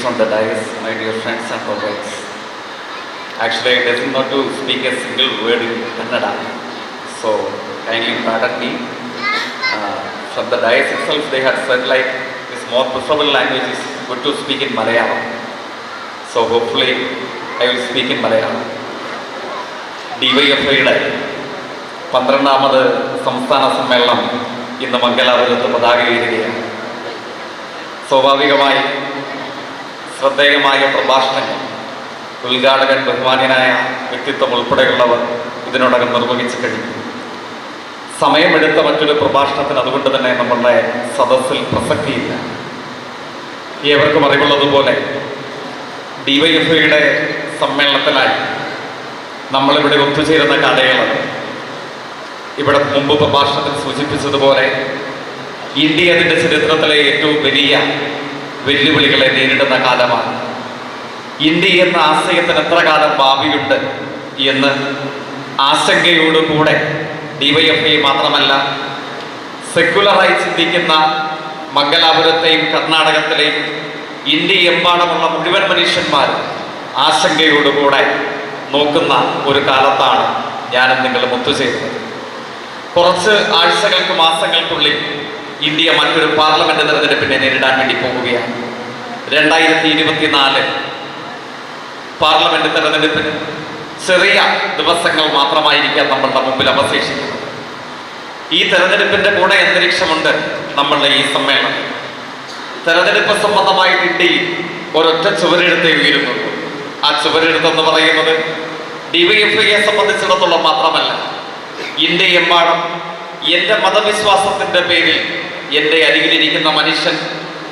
dignitaries on the dais, my dear friends and colleagues. Actually, I doesn't know to speak a single word in Kannada, so kindly pardon me. From the dais itself, they had said like this more preferable language is good to speak in Malayalam. So hopefully, I will speak in Malayalam. DYFIയുടെ 12ാമത് സംസ്ഥാന സമ്മേളനം ഇന്ന് മംഗലാപുരത്ത് പതാക ഉയരുകയാണ്. സ്വാഭാവികമായി ശ്രദ്ധേയമായ പ്രഭാഷണങ്ങൾ ഉദ്ഘാടകൻ ബഹുമാന്യനായ വ്യക്തിത്വം ഉൾപ്പെടെയുള്ളവർ ഇതിനോടകം നിർവഹിച്ചു കഴിഞ്ഞു. സമയമെടുത്ത മറ്റൊരു പ്രഭാഷണത്തിന് അതുകൊണ്ട് തന്നെ നമ്മളുടെ സദസ്സിൽ പ്രസക്തിയില്ല. ഏവർക്കും അറിവുള്ളതുപോലെ DYFIയുടെ സമ്മേളനത്തിനായി നമ്മളിവിടെ ഒത്തുചേരുന്ന കാലയളവ് ഇവിടെ മുമ്പ് പ്രഭാഷണത്തിൽ സൂചിപ്പിച്ചതുപോലെ ഇന്ത്യ അതിൻ്റെ ചരിത്രത്തിലെ ഏറ്റവും വലിയ വെല്ലുവിളികളെ നേരിടുന്ന കാലമാണ്. ഇന്ത്യ എന്ന ആശയത്തിന് എത്ര കാലം ഭാവിയുണ്ട് എന്ന് ആശങ്കയോടുകൂടെ DYFI മാത്രമല്ല സെക്യുലറായി ചിന്തിക്കുന്ന മംഗലാപുരത്തെയും കർണാടകത്തിലെയും ഇന്ത്യയെമ്പാടുമുള്ള മുഴുവൻ മനുഷ്യന്മാരും ആശങ്കയോടുകൂടെ നോക്കുന്ന ഒരു കാലത്താണ് ഞാനും നിങ്ങളും ഒത്തുചേരുന്നത്. കുറച്ച് ആഴ്ചകൾക്ക് മാസങ്ങൾക്കുള്ളിൽ ഇന്ത്യ മറ്റൊരു പാർലമെന്റ് തെരഞ്ഞെടുപ്പിനെ നേരിടാൻ വേണ്ടി പോകുകയാണ്. 2024 പാർലമെന്റ് തെരഞ്ഞെടുപ്പിന് ചെറിയ ദിവസങ്ങൾ മാത്രമായിരിക്കാം നമ്മളുടെ മുമ്പിൽ അവശേഷിക്കുന്നത്. ഈ തെരഞ്ഞെടുപ്പിന്റെ കൂടെ അന്തരീക്ഷമുണ്ട് നമ്മളുടെ ഈ സമ്മേളനം. തെരഞ്ഞെടുപ്പ് സംബന്ധമായിട്ട് ഇന്ത്യയിൽ ഒരൊറ്റ ചുവരെഴുത്തേ ഉയരുന്നുള്ളൂ. ആ ചുവരെഴുത്തെന്ന് പറയുന്നത് DYFIയെ സംബന്ധിച്ചിടത്തോളം മാത്രമല്ല, ഇന്ത്യയെമ്പാടും എൻ്റെ മതവിശ്വാസത്തിൻ്റെ പേരിൽ എൻ്റെ അരികിലിരിക്കുന്ന മനുഷ്യൻ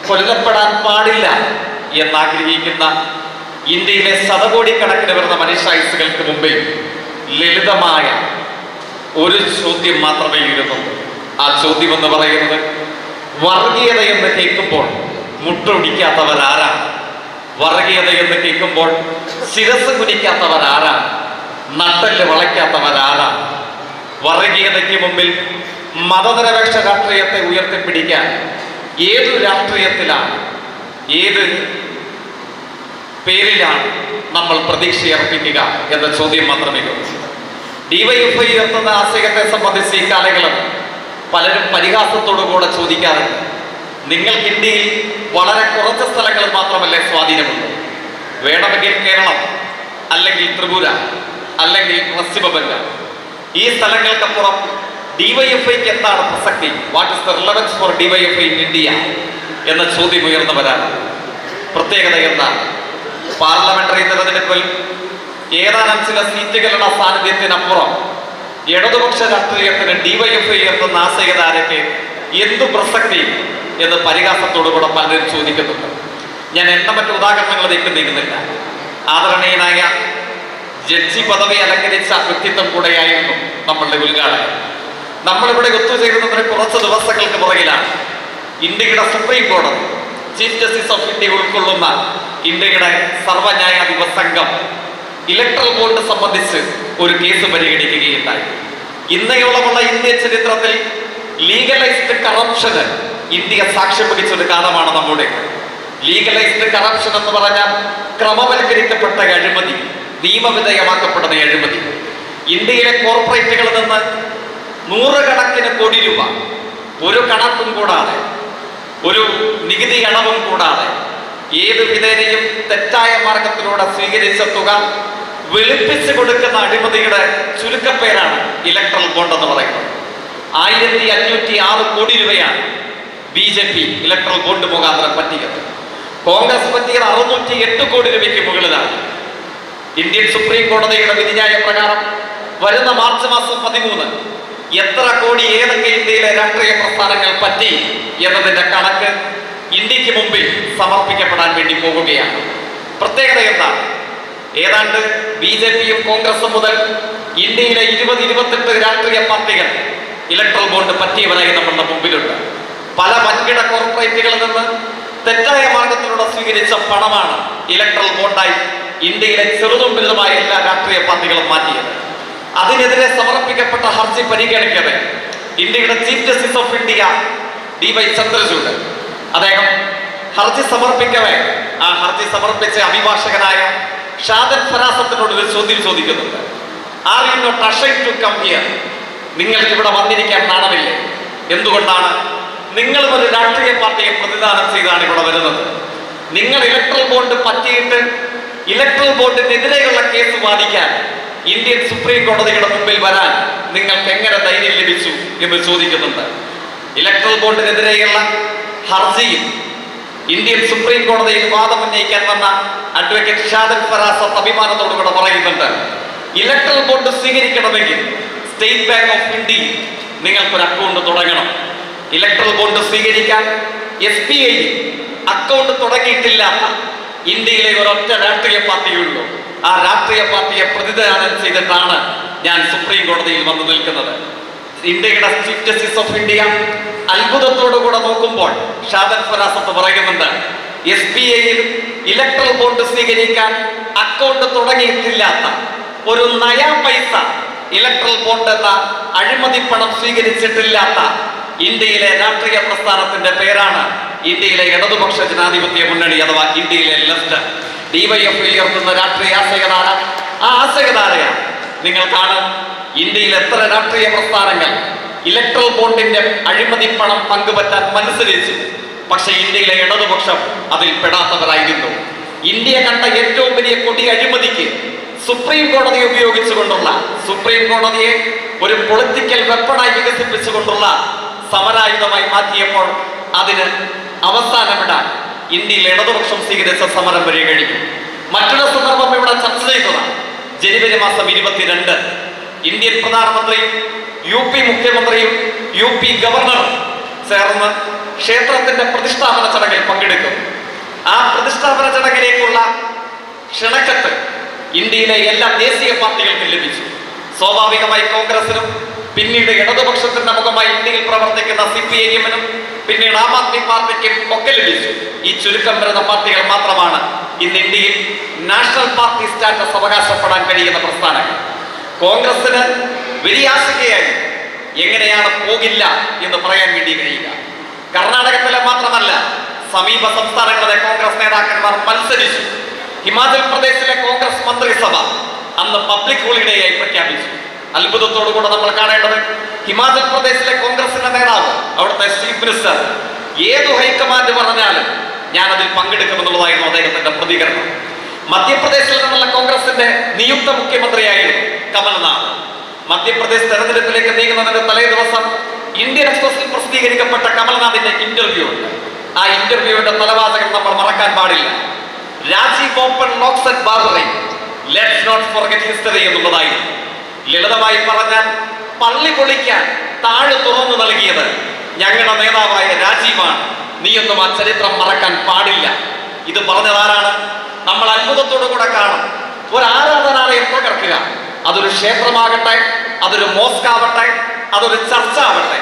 കൊല്ലപ്പെടാൻ പാടില്ല എന്നാഗ്രഹിക്കുന്ന ഇന്ത്യയിലെ ശതകോടിക്കണക്കിന് വരുന്ന മനുഷ്യായുസ്സുകൾക്ക് മുമ്പിൽ ലളിതമായ ഒരു ചോദ്യം മാത്രമേ ഉയരുന്നുള്ളൂ. ആ ചോദ്യം എന്ന് പറയുന്നത്, വർഗീയത എന്ന് കേൾക്കുമ്പോൾ മുട്ടൊടിക്കാത്തവരാരാണ്? വർഗീയത എന്ന് കേൾക്കുമ്പോൾ ശിരസ് കുനിക്കാത്തവരാരാണ്? നട്ടല് വളയ്ക്കാത്തവരാരാണ്? വർഗീയതയ്ക്ക് മുമ്പിൽ മതനിരപേക്ഷ രാഷ്ട്രീയത്തെ ഉയർത്തിപ്പിടിക്കാൻ ഏതു രാഷ്ട്രീയത്തിലാണ്, ഏത് പേരിലാണ് നമ്മൾ പ്രതീക്ഷയർപ്പിക്കുക എന്ന ചോദ്യം മാത്രമേ ഉള്ളൂ. DYFI ഉയർത്തുന്ന ആശയത്തെ സംബന്ധിച്ച് ഈ കാലയളവ് പലരും പരിഹാസത്തോടുകൂടെ ചോദിക്കാറുണ്ട്, നിങ്ങൾക്ക് ഇന്ത്യയിൽ വളരെ കുറച്ച് സ്ഥലങ്ങളിൽ മാത്രമല്ലേ സ്വാധീനമുള്ളൂ? വേണമെങ്കിൽ കേരളം, അല്ലെങ്കിൽ ത്രിപുര, അല്ലെങ്കിൽ പശ്ചിമ ബംഗാൾ, ഈ സ്ഥലങ്ങൾക്കപ്പുറം DYFIക്ക് എന്താണ് പ്രസക്തി? What is the relevance for DYFI in India എന്ന ചോദ്യം ഉയർന്നു വരാറുണ്ട്. പ്രത്യേകത എന്താണ്? പാർലമെന്ററി തെരഞ്ഞെടുപ്പിൽ ഏതാനും ചില സീറ്റുകളുടെ സാന്നിധ്യത്തിനപ്പുറം ഇടതുപക്ഷ രാഷ്ട്രീയത്തിന് DYFI ഉയർത്തുന്ന ആശയധാരയ്ക്ക് എന്തു പ്രസക്തി എന്ന് പരിഹാസത്തോടുകൂടെ പലരും ചോദിക്കുന്നുണ്ട്. ഞാൻ മറ്റു ഉദാഹരണങ്ങളിലേക്ക് നീങ്ങുന്നില്ല. ആദരണീയനായ ജഡ്ജി പദവി അലങ്കരിച്ച വ്യക്തിത്വം കൂടെയായിരുന്നു നമ്മളുടെ ഉദ്ഘാടകൻ. നമ്മളിവിടെ ഒത്തുചേരുന്നതിന് കുറച്ച് ദിവസങ്ങൾക്ക് പുറകിലാണ് ഇന്ത്യയുടെ സുപ്രീം കോടതി ചീഫ് ജസ്റ്റിസ് ഓഫ് ഇന്ത്യ ഉൾക്കൊള്ളുന്ന ഇന്ത്യയുടെ സർവ്വന്യായാധിപ സംഘം ഇലക്ട്രൽ ബോണ്ട് സംബന്ധിച്ച് ഒരു കേസ് പരിഗണിക്കുകയുണ്ടായി. ഇന്നയോളമുള്ള ഇന്ത്യ ചരിത്രത്തിൽ ലീഗലൈസ്ഡ് കറപ്ഷന് ഇന്ത്യ സാക്ഷ്യം പിടിച്ചൊരു കാലമാണ് നമ്മുടെ. ലീഗലൈസ്ഡ് കറപ്ഷൻ എന്ന് പറഞ്ഞാൽ ക്രമവൽക്കരിക്കപ്പെട്ട അഴിമതി, നിയമവിധേയമാക്കപ്പെടുന്ന അഴിമതി. ഇന്ത്യയിലെ കോർപ്പറേറ്റുകളിൽ നിന്ന് നൂറുകണക്കിന് കോടി രൂപ ഒരു കണക്കും കൂടാതെ, ഒരു നികുതി അളവും കൂടാതെ ഏത് വിധേനയും തെറ്റായ മാർഗത്തിലൂടെ സ്വീകരിച്ച തുക വെളുപ്പിച്ചു കൊടുക്കുന്ന അഴിമതിയുടെ ചുരുക്കപ്പേരാണ് ഇലക്ട്രൽ ബോണ്ട് എന്ന് പറയുന്നത്. 1506 കോടി രൂപയാണ് BJP ഇലക്ട്രൽ ബോണ്ട് മുഖാന്തരം പറ്റിയത്. കോൺഗ്രസ് പറ്റിയത് 608 കോടി രൂപയ്ക്ക് മുകളിലാണ്. ഇന്ത്യൻ സുപ്രീം കോടതിയുടെ വിധിന്യായ പ്രകാരം വരുന്ന മാർച്ച് മാസം 13 എത്ര കോടി ഏതൊക്കെ ഇന്ത്യയിലെ രാഷ്ട്രീയ പ്രസ്ഥാനങ്ങൾ പറ്റി എന്നതിന്റെ കണക്ക് ഇന്ത്യക്ക് മുമ്പിൽ സമർപ്പിക്കപ്പെടാൻ വേണ്ടി പോകുകയാണ്. പ്രത്യേകത എന്താണ്? ഏതാണ്ട് BJPയും കോൺഗ്രസും മുതൽ ഇന്ത്യയിലെ 20-28 രാഷ്ട്രീയ പാർട്ടികൾ ഇലക്ട്രൽ ബോണ്ട് പറ്റിയവരായി നമ്മളുടെ മുമ്പിലുണ്ട്. പല വൻകിട കോർപ്പറേറ്റുകളിൽ നിന്ന് തെറ്റായ മാർഗത്തിലൂടെ സ്വീകരിച്ച പണമാണ് ഇലക്ട്രൽ ബോണ്ടായി ഇന്ത്യയിലെ ചെറുതും വലുതുമായ എല്ലാ രാഷ്ട്രീയ പാർട്ടികളും മാറ്റിയത്. അതിനെതിരെ സമർപ്പിക്കപ്പെട്ട ഹർജി പരിഗണിക്കവേ ഇന്ത്യയുടെ chief justice of India DY Chandrachud അദ്ദേഹം ഹർജി സമർപ്പിക്കവേ ആ ഹർജി സമർപ്പിച്ച അഭിഭാഷകനായ ഷാദൻ ഫറാസത്തിനോട് ഒരു ചോദ്യം ചോദിക്കുന്നുണ്ട്. Are you not ashamed to come here? നിങ്ങൾക്ക് ഇവിടെ വന്നിരിക്കാൻ നാണമില്ലേ? എന്തുകൊണ്ടാണ്? നിങ്ങളും ഒരു രാഷ്ട്രീയ പാർട്ടിയെ പ്രതിദാനം ചെയ്താണ് ഇവിടെ വരുന്നത്. നിങ്ങൾ ഇലക്ട്രൽ ബോണ്ട് പറ്റിയിട്ട് ഇലക്ട്രൽ ബോണ്ടിനെതിരെയുള്ള കേസ് വാദിക്കാൻ ഇന്ത്യൻ സുപ്രീം കോടതിയുടെ മുമ്പിൽ വരാൻ നിങ്ങൾക്ക് എങ്ങനെ ധൈര്യം ലഭിച്ചു എന്ന് ചോദിക്കുന്നുണ്ട്. ഇലക്ട്രൽ ബോണ്ടിനെതിരെയുള്ള ഹർജിയിൽ ഇന്ത്യൻ സുപ്രീം കോടതിയിൽ വാദം ഉന്നയിക്കാൻ വന്ന അഡ്വക്കേറ്റ് ഷാദൻ ഫറാസത്ത് അഭിമാനത്തോടുകൂടെ പറയുന്നുണ്ട്, ഇലക്ട്രൽ ബോണ്ട് സ്വീകരിക്കണമെങ്കിൽ സ്റ്റേറ്റ് ബാങ്ക് ഓഫ് ഇന്ത്യയിൽ നിങ്ങൾക്കൊരു അക്കൗണ്ട് തുടങ്ങണം. ഇലക്ട്രൽ ബോണ്ട് സ്വീകരിക്കാൻ SBI അക്കൗണ്ട് തുടങ്ങിയിട്ടില്ലാത്ത ഇന്ത്യയിലെ ഒരൊറ്റ രാഷ്ട്രീയ പാർട്ടിയുള്ളൂ. ആ രാഷ്ട്രീയ പാർട്ടിയെ പ്രതിദാനം ചെയ്തിട്ടാണ് ഞാൻ സുപ്രീം കോടതിയിൽ വന്നു നിൽക്കുന്നത്. ഇന്ത്യയുടെ ചീഫ് ജസ്റ്റിസ് ഓഫ് ഇന്ത്യ അത്ഭുതത്തോടുകൂടെ നോക്കുമ്പോൾ ഷാദൻ ഫറാസത്ത് പറയുന്നുണ്ട്, SBIയിൽ ഇലക്ട്രൽ ബോണ്ട് സ്വീകരിക്കാൻ അക്കൗണ്ട് തുടങ്ങിയിട്ടില്ലാത്ത ഒരു നയാ പൈസ ഇലക്ട്രൽ ബോണ്ട് എന്ന അഴിമതി പണം സ്വീകരിച്ചിട്ടില്ലാത്ത ഇന്ത്യയിലെ രാഷ്ട്രീയ പ്രസ്ഥാനത്തിന്റെ പേരാണ് ഇന്ത്യയിലെ ഇടതുപക്ഷ ജനാധിപത്യ മുന്നണി അഥവാ ഇന്ത്യയിലെ ലെഫ്റ്റ്. DYFI ഉയർത്തുന്ന രാഷ്ട്രീയ ആശയധാര ആ ആശയധാരയാണ്. നിങ്ങൾ കാണും, ഇന്ത്യയിൽ എത്ര രാഷ്ട്രീയ പ്രസ്ഥാനങ്ങൾ ഇലക്ട്രൽ ബോണ്ടിന്റെ അഴിമതി പണം പങ്കുപറ്റാൻ മത്സരിച്ചു. പക്ഷെ ഇന്ത്യയിലെ ഇടതുപക്ഷം അതിൽ പെടാത്തവരായിരുന്നു. ഇന്ത്യ കണ്ട ഏറ്റവും വലിയ കൊടിയ അഴിമതിക്ക് സുപ്രീം കോടതി ഉപയോഗിച്ചുകൊണ്ടുള്ള, സുപ്രീം കോടതിയെ ഒരു പൊളിറ്റിക്കൽ വെപ്പണായി വികസിപ്പിച്ചുകൊണ്ടുള്ള സമരായുധമായി മാറ്റിയപ്പോൾ അതിന് അവസാനമിടാൻ ഇന്ത്യയിൽ ഇടതുപക്ഷം സ്വീകരിച്ച സമരം വരെ കഴിഞ്ഞു. മറ്റൊരു സന്ദർഭം ഇവിടെ ചർച്ച ചെയ്തതാണ്. ജനുവരി മാസം 22 ഇന്ത്യൻ പ്രധാനമന്ത്രിയും UP മുഖ്യമന്ത്രിയും UP ഗവർണറും ചേർന്ന് ക്ഷേത്രത്തിന്റെ പ്രതിഷ്ഠാപന ചടങ്ങിൽ പങ്കെടുക്കും. ആ പ്രതിഷ്ഠാപന ചടങ്ങിലേക്കുള്ള ക്ഷണക്കത്ത് ഇന്ത്യയിലെ എല്ലാ ദേശീയ പാർട്ടികൾക്കും ലഭിച്ചു. സ്വാഭാവികമായി കോൺഗ്രസിനും പിന്നീട് ഇടതുപക്ഷത്തിന്റെ മുഖമായി ഇന്ത്യയിൽ പ്രവർത്തിക്കുന്ന CPIM-നും പിന്നീട് ആം ആദ്മി പാർട്ടിക്കും ഒക്കെ ലഭിച്ചു. ഈ ചുരുക്കം വരുന്ന പാർട്ടികൾ മാത്രമാണ് ഇന്ന് ഇന്ത്യയിൽ നാഷണൽ പാർട്ടി സ്റ്റാറ്റസ് അവകാശപ്പെടാൻ കഴിയുന്ന പ്രസ്ഥാനങ്ങൾ. കോൺഗ്രസിന് വലിയ ആശങ്കയായി എങ്ങനെയാണ് പോകില്ല എന്ന് പറയാൻ വേണ്ടി കഴിയുക. കർണാടകത്തിലെ മാത്രമല്ല, സമീപ സംസ്ഥാനങ്ങളിലെ കോൺഗ്രസ് നേതാക്കന്മാർ മത്സരിച്ചു. ഹിമാചൽ പ്രദേശിലെ കോൺഗ്രസ് മന്ത്രിസഭ അന്ന് പബ്ലിക് ഹോളിഡേയായി പ്രഖ്യാപിച്ചു. അത്ഭുതത്തോടുകൂടെ നമ്മൾ കാണേണ്ടത്, ഹിമാചൽ പ്രദേശിലെ കോൺഗ്രസിന്റെ നേതാവ്, അവിടുത്തെ ചീഫ് മിനിസ്റ്റർ, ഏതു ഹൈക്കമാൻഡ് പറഞ്ഞാലും ഞാൻ അതിൽ പങ്കെടുക്കുമെന്നുള്ളതായിരുന്നു അദ്ദേഹത്തിന്റെ പ്രതികരണം. മധ്യപ്രദേശിൽ നിന്നുള്ള കോൺഗ്രസിന്റെ നിയുക്ത മുഖ്യമന്ത്രിയായിരുന്നു കമൽനാഥ്. മധ്യപ്രദേശ് തെരഞ്ഞെടുപ്പിലേക്ക് നീങ്ങുന്നതിന്റെ തലേ ദിവസം ഇന്ത്യൻ എക്സ്പ്രസിൽ പ്രസിദ്ധീകരിക്കപ്പെട്ട കമൽനാഥിന്റെ ഇന്റർവ്യൂ ഉണ്ട്. ആ ഇന്റർവ്യൂവിന്റെ തലവാചകം നമ്മൾ മറക്കാൻ പാടില്ല. Rajiv open locks at Babri, let's not forget history എന്നുള്ളതായിരുന്നു. ലളിതമായി പറഞ്ഞാൽ, പള്ളി പൊളിക്കാൻ താഴ് തുറന്നു നൽകിയത് ഞങ്ങളുടെ നേതാവായ രാജീവാണ്. നീയൊന്നും ആ ചരിത്രം മറക്കാൻ പാടില്ല. ഇത് പറഞ്ഞതാരാണ്? നമ്മൾ അത്ഭുതത്തോടു കൂടെ കാണും. ഒരു ആരാധനാലയം തകർക്കുക, അതൊരു ക്ഷേത്രമാകട്ടെ, അതൊരു മോസ്ക് ആവട്ടെ, അതൊരു ചർച്ച ആവട്ടെ,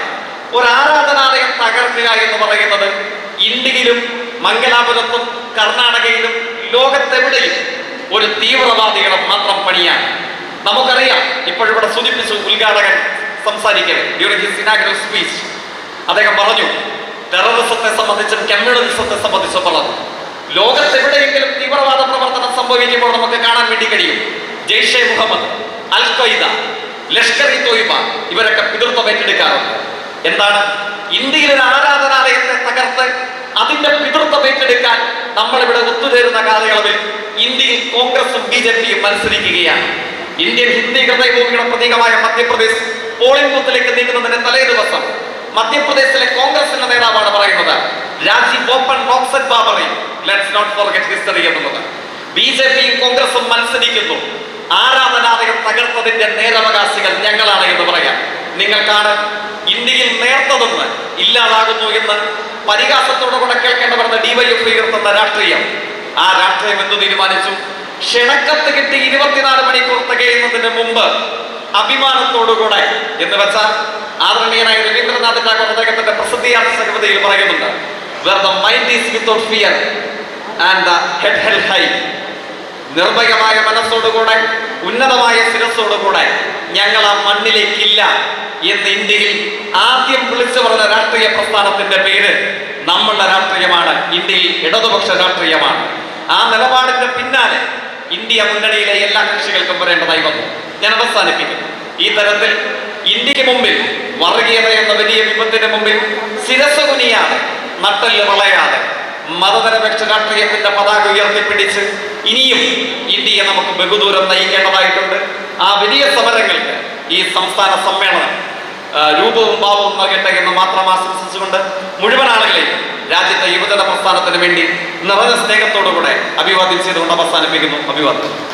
ഒരു ആരാധനാലയം തകർക്കുക എന്ന് പറയുന്നത് ഇന്ത്യയിലും മംഗലാപുരത്തും കർണാടകയിലും ലോകത്തെവിടെയും ഒരു തീവ്രവാദികളെ മാത്രം പണിയാണ്. നമുക്കറിയാം, ഇപ്പോഴിവിടെ സൂചിപ്പിച്ചു ഉദ്ഘാടകൻ സംസാരിക്കവേ ഡ്യൂറിംഗ് ഹിസ് ഇനാഗുറൽ സ്പീച്ച് അദ്ദേഹം പറഞ്ഞു, ടെററിസത്തെ സംബന്ധിച്ചും കമ്മ്യൂണിസത്തെ സംബന്ധിച്ചും പറഞ്ഞു. ലോകത്തെവിടെയെങ്കിലും തീവ്രവാദ പ്രവർത്തനം സംഭവിക്കുമ്പോൾ നമുക്ക് കാണാൻ വേണ്ടി കഴിയും, ജെയ്ഷെ മുഹമ്മദ്, അൽ ഖ്വയ്ദ, ലഷ്കർ ഇ തോയ്ബ ഇവരൊക്കെ പിതൃത്വം ഏറ്റെടുക്കാറുണ്ട്. എന്താണ്? ഇന്ത്യയിൽ ഒരു ആരാധനാലയത്തെ തകർത്ത് അതിന്റെ പിതൃത്വം ഏറ്റെടുക്കാൻ നമ്മളിവിടെ ഒത്തുചേരുന്ന കാലയളവിൽ ഇന്ത്യയിൽ കോൺഗ്രസും BJP-യും മത്സരിക്കുകയാണ്. ഇന്ത്യൻ ഹിന്ദി ഹൃദയഭൂമിയുടെ പ്രതീകമായ മധ്യപ്രദേശ് പോളിംഗ് ബൂത്തിലേക്ക് നീങ്ങുന്നതിന് തലേ ദിവസം മധ്യപ്രദേശിലെ കോൺഗ്രസിന്റെ നേതാവാണ് പറയുന്നത്, Rajiv open locks at Babri, let's not forget history എന്നുള്ളത്. BJP-യും കോൺഗ്രസും മത്സരിക്കുന്നു. ആരാധനാലയം തകർത്തതിന്റെ നേരവകാശികൾ ഞങ്ങളാണ് എന്ന് പറയാം. നിങ്ങൾക്കാണ് ഇന്ത്യയിൽ നേർത്തതെന്ന് ഇല്ലാതാകുന്നു എന്ന് പരിഹാസത്തോടുകൂടെ കേൾക്കേണ്ടവരുടെ DYFI ഉയർത്തുന്ന രാഷ്ട്രീയം. ആ രാഷ്ട്രീയം എന്തു തീരുമാനിച്ചു? ക്ഷണക്കത്ത് കിട്ടി 24 മണിക്കൂർ തികയുന്നതിന് മുമ്പ് അഭിമാനത്തോടുകൂടെ എന്ന് വെച്ചാൽ, ആദരണീയനായ രവീന്ദ്രനാഥ് ടാഗോർ അദ്ദേഹത്തിന്റെ പ്രസിദ്ധിയാർജിച്ച കവിതയിൽ പറയുന്നുണ്ട്, where the mind is without fear and the head held high. നിർഭയമായ മനസ്സോടുകൂടെ, ഉന്നതമായ ശിരസ്സോടുകൂടെ ഞങ്ങൾ ആ മണ്ണിലേക്കില്ല എന്ന് ഇന്ത്യയിൽ ആദ്യം വിളിച്ചു പറഞ്ഞ രാഷ്ട്രീയ പ്രസ്ഥാനത്തിന്റെ പേര് നമ്മളുടെ രാഷ്ട്രീയമാണ്. ഇന്ത്യയിൽ ഇടതുപക്ഷ രാഷ്ട്രീയമാണ്. ആ നിലപാടിന്റെ പിന്നാലെ ഇന്ത്യ മുന്നണിയിലെ എല്ലാ കക്ഷികൾക്കും വരേണ്ടതായി വന്നു. ഞാൻ അവസാനിപ്പിക്കുന്നു. ഈ തരത്തിൽ ഇന്ത്യക്ക് മുമ്പിൽ വർഗീയത എന്ന വലിയ വിപത്തിന്റെ മുമ്പിൽ ശിരസ് കുനിയാതെ, നട്ടെല്ല് വളയാതെ, മതനിരപേക്ഷ രാഷ്ട്രീയത്തിന്റെ പതാക ഉയർത്തിപ്പിടിച്ച് ഇനിയും ഇന്ത്യയെ നമുക്ക് ബഹുദൂരം നയിക്കേണ്ടതായിട്ടുണ്ട്. ആ വലിയ സമരങ്ങൾക്ക് ഈ സംസ്ഥാന സമ്മേളനം രൂപവും ഭാവവും നൽകട്ടെ എന്ന് മാത്രം ആശംസിച്ചുകൊണ്ട് മുഴുവൻ ആളുകളെയും രാജ്യത്തെ യുവജന പ്രസ്ഥാനത്തിന് വേണ്ടി നിറഞ്ഞ സ്നേഹത്തോടുകൂടെ അഭിവാദ്യം ചെയ്തുകൊണ്ട് അവസാനിപ്പിക്കുന്നു. അഭിവാദ്യം.